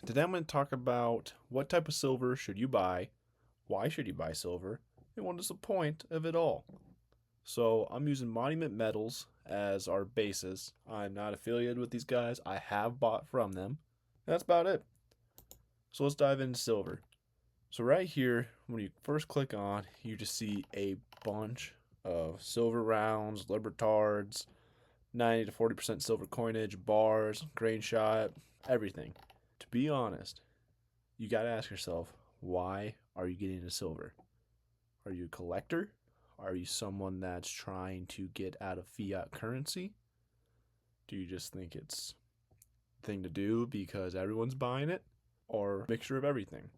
Today I'm going to talk about what type of silver should you buy, why should you buy silver, and what is the point of it all. So I'm using Monument Metals as our basis. I'm not affiliated with these guys. I have bought from them. That's about it. So let's dive into silver. So right here, when you first click on, you just see a bunch of silver rounds, libertards, 90 to 40% silver coinage, bars, grain shot, everything. To be honest, you got to ask yourself, why are you getting into silver? Are you a collector? Are you someone that's trying to get out of fiat currency? Do you just think it's a thing to do because everyone's buying it? Or a mixture of everything?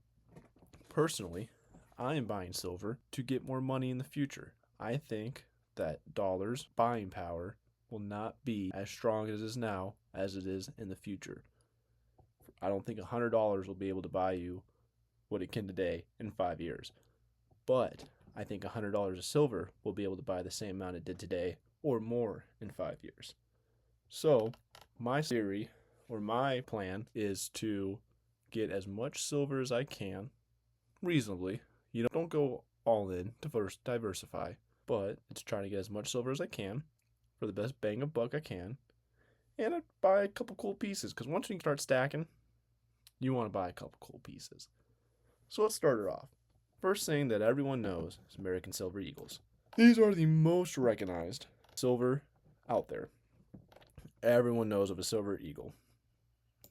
Personally, I am buying silver to get more money in the future. I think that dollars buying power will not be as strong as it is now as it is in the future. I don't think $100 will be able to buy you what it can today in 5 years. But I think $100 of silver will be able to buy the same amount it did today or more in 5 years. So my theory or my plan is to get as much silver as I can reasonably. Don't go all in to diversify, but it's trying to get as much silver as I can for the best bang of buck I can. And I'd buy a couple cool pieces because once you start stacking, you want to buy a couple cool pieces. So let's start it off. First thing that everyone knows is American Silver Eagles. These are the most recognized silver out there. Everyone knows of a silver eagle.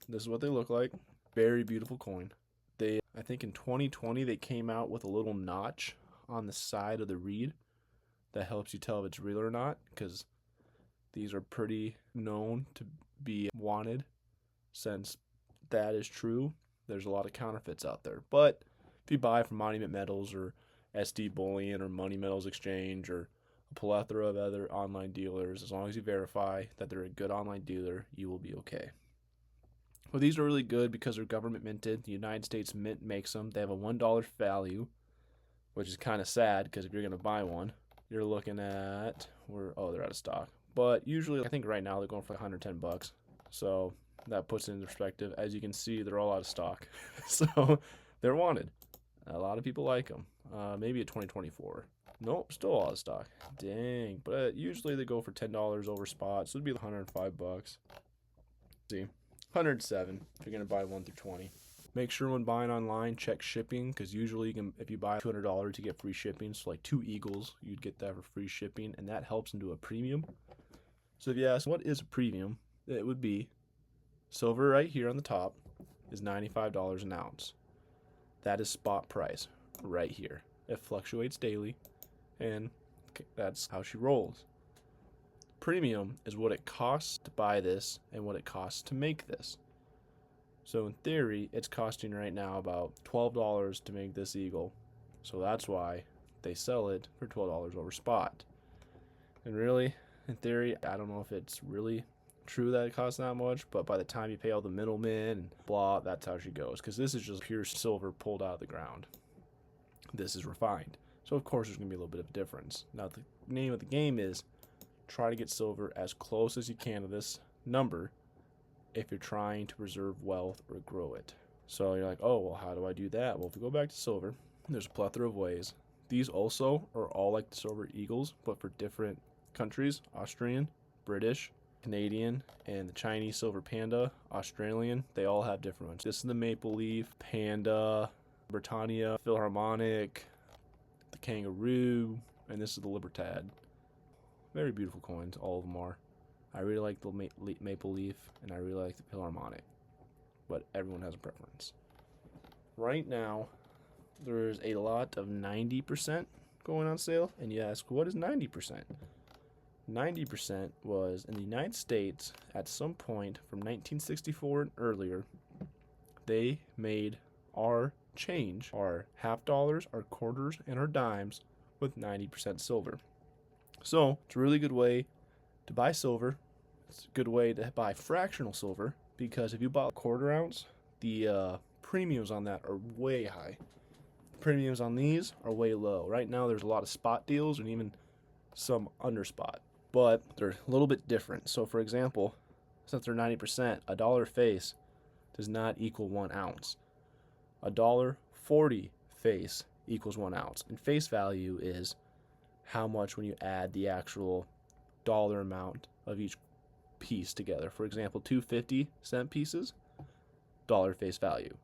This is what they look like. Very beautiful coin. I think in 2020, they came out with a little notch on the side of the reed that helps you tell if it's real or not, because these are pretty known to be wanted. Since that is true, there's a lot of counterfeits out there. But if you buy from Monument Metals or SD Bullion or Money Metals Exchange or a plethora of other online dealers, as long as you verify that they're a good online dealer, you will be okay. Well, these are really good because they're government minted. The United States Mint makes them. They have a $1 value, which is kind of sad because if you're going to buy one, you're looking at they're out of stock. But usually, I think right now they're going for $110. So that puts it in perspective. As you can see, they're all out of stock. So they're wanted. A lot of people like them. Maybe a 2024. Nope, still out of stock. Dang. But usually they go for $10 over spot. So it'd be $105. See, 107 if you're going to buy 1 through 20. Make sure when buying online, check shipping, because usually if you buy $200, you get free shipping. So like 2 Eagles, you'd get that for free shipping, and that helps into a premium. So if you ask, what is a premium? It would be silver right here on the top is $95 an ounce. That is spot price right here. It fluctuates daily, and that's how she rolls. Premium is what it costs to buy this and what it costs to make this. So in theory, it's costing right now about $12 to make this eagle. So that's why they sell it for $12 over spot. And really, in theory, I don't know if it's really true that it costs that much, but by the time you pay all the middlemen and blah, that's how she goes. Because this is just pure silver pulled out of the ground. This is refined. So of course there's going to be a little bit of a difference. Now the name of the game is try to get silver as close as you can to this number if you're trying to preserve wealth or grow it. So you're like, oh, well, how do I do that? Well, if we go back to silver, there's a plethora of ways. These also are all like the silver eagles, but for different countries: Austrian, British, Canadian, and the Chinese silver panda, Australian. They all have different ones. This is the maple leaf, panda, Britannia, Philharmonic, the kangaroo, and this is the Libertad. Very beautiful coins, all of them are. I really like the maple leaf, and I really like the Philharmonic, but everyone has a preference. Right now, there's a lot of 90% going on sale, and you ask, what is 90%? 90% was in the United States at some point from 1964 and earlier. They made our change, our half dollars, our quarters, and our dimes with 90% silver. So it's a really good way to buy silver. It's a good way to buy fractional silver, because if you bought a quarter ounce, the premiums on that are way high. The premiums on these are way low. Right now there's a lot of spot deals and even some under spot, but they're a little bit different. So for example, since they're 90%, a dollar face does not equal 1 ounce. $1.40 face equals 1 ounce. And face value is how much when you add the actual dollar amount of each piece together. For example, 2 50-cent pieces, dollar face value.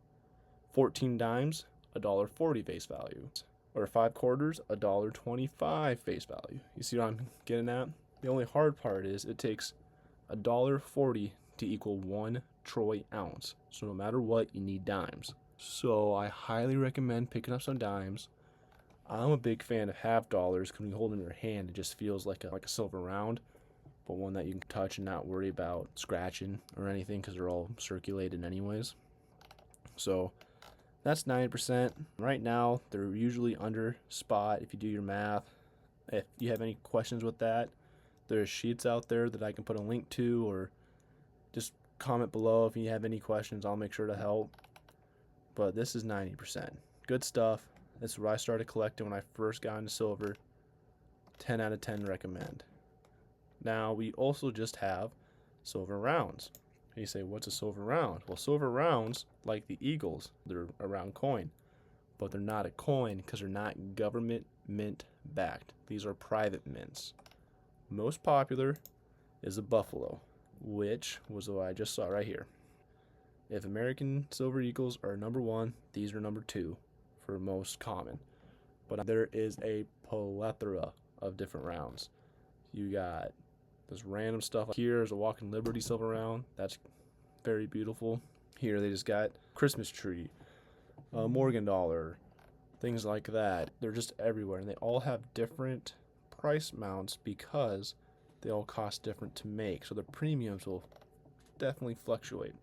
14 dimes, $1.40 face value. Or 5 quarters, $1.25 face value. You see what I'm getting at? The only hard part is it takes $1.40 to equal 1 troy ounce. So no matter what, you need dimes. So I highly recommend picking up some dimes. I'm a big fan of half dollars because when you hold them in your hand, it just feels like a silver round, but one that you can touch and not worry about scratching or anything because they're all circulated anyways. So that's 90%. Right now, they're usually under spot if you do your math. If you have any questions with that, there's sheets out there that I can put a link to, or just comment below if you have any questions. I'll make sure to help. But this is 90%. Good stuff. This is where I started collecting when I first got into silver. 10 out of 10 recommend. Now, we also just have silver rounds. You say, what's a silver round? Well, silver rounds, like the Eagles, they're a round coin, but they're not a coin because they're not government mint backed. These are private mints. Most popular is the Buffalo, which was what I just saw right here. If American Silver Eagles are number 1, these are number 2 for most common. But there is a plethora of different rounds. You got this random stuff. Here is a Walking Liberty silver round. That's very beautiful. Here they just got Christmas tree, Morgan dollar, things like that. They're just everywhere, and they all have different price mounts because they all cost different to make. So the premiums will definitely fluctuate.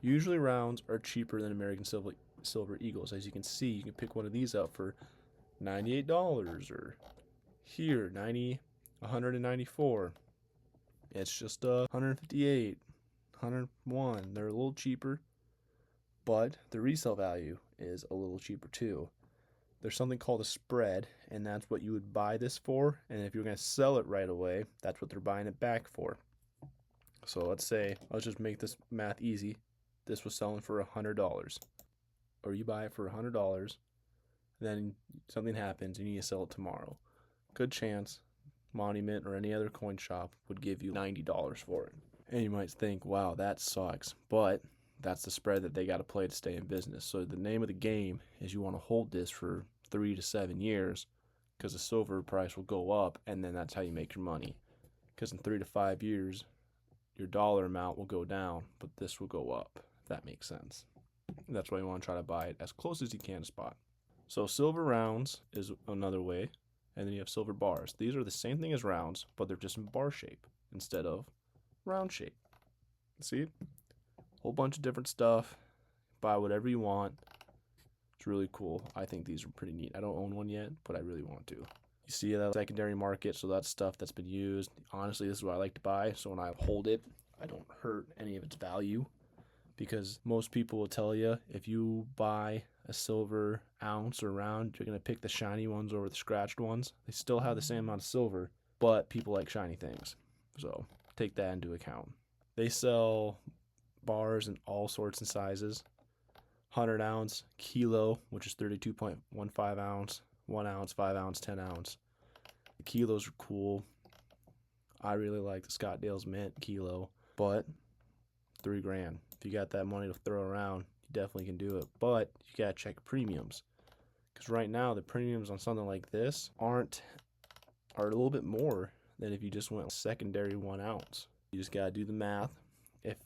Usually rounds are cheaper than American Silver Eagles. As you can see, you can pick one of these up for $98 or here $194. It's just $158, $101. They're a little cheaper, but the resale value is a little cheaper too. There's something called a spread, and that's what you would buy this for. And if you're going to sell it right away, that's what they're buying it back for. So let's just make this math easy. This was selling for $100, or you buy it for $100, then something happens and you need to sell it tomorrow. Good chance Monument or any other coin shop would give you $90 for it. And you might think, wow, that sucks, but that's the spread that they got to play to stay in business. So the name of the game is you want to hold this for 3 to 7 years because the silver price will go up, and then that's how you make your money. Because in 3 to 5 years, your dollar amount will go down, but this will go up, if that makes sense. That's why you want to try to buy it as close as you can to spot. So silver rounds is another way, and then you have silver bars. These are the same thing as rounds, but they're just in bar shape instead of round shape. See? Whole bunch of different stuff. Buy whatever you want. It's really cool. I think these are pretty neat. I don't own one yet, but I really want to. You see that secondary market, so that's stuff that's been used. Honestly, this is what I like to buy, so when I hold it, I don't hurt any of its value, because most people will tell you if you buy a silver ounce or round, you're going to pick the shiny ones over the scratched ones. They still have the same amount of silver, but people like shiny things, so take that into account. They sell bars in all sorts and sizes. 100 ounce, kilo, which is 32.15 ounce, 1 ounce, 5 ounce, 10 ounce. The kilos are cool. I really like the Scottsdale's Mint kilo, but $3,000. If you got that money to throw around, you definitely can do it. But you gotta check premiums, because right now the premiums on something like this are a little bit more than if you just went secondary 1 ounce. You just gotta do the math. If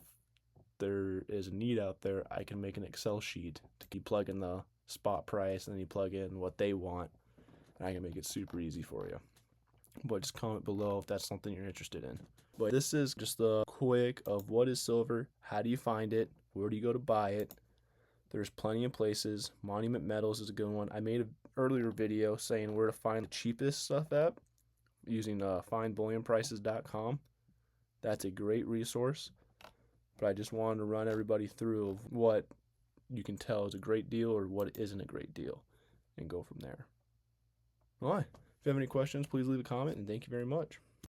there is a need out there, I can make an Excel sheet to keep plugging the spot price, and then you plug in what they want, and I can make it super easy for you. But just comment below if that's something you're interested in. But this is just a quick of what is silver, how do you find it, where do you go to buy it. There's plenty of places. Monument Metals is a good one. I made an earlier video saying where to find the cheapest stuff at using findbullionprices.com. That's a great resource. But I just wanted to run everybody through of what you can tell is a great deal or what isn't a great deal, and go from there. All right. If you have any questions, please leave a comment, and thank you very much.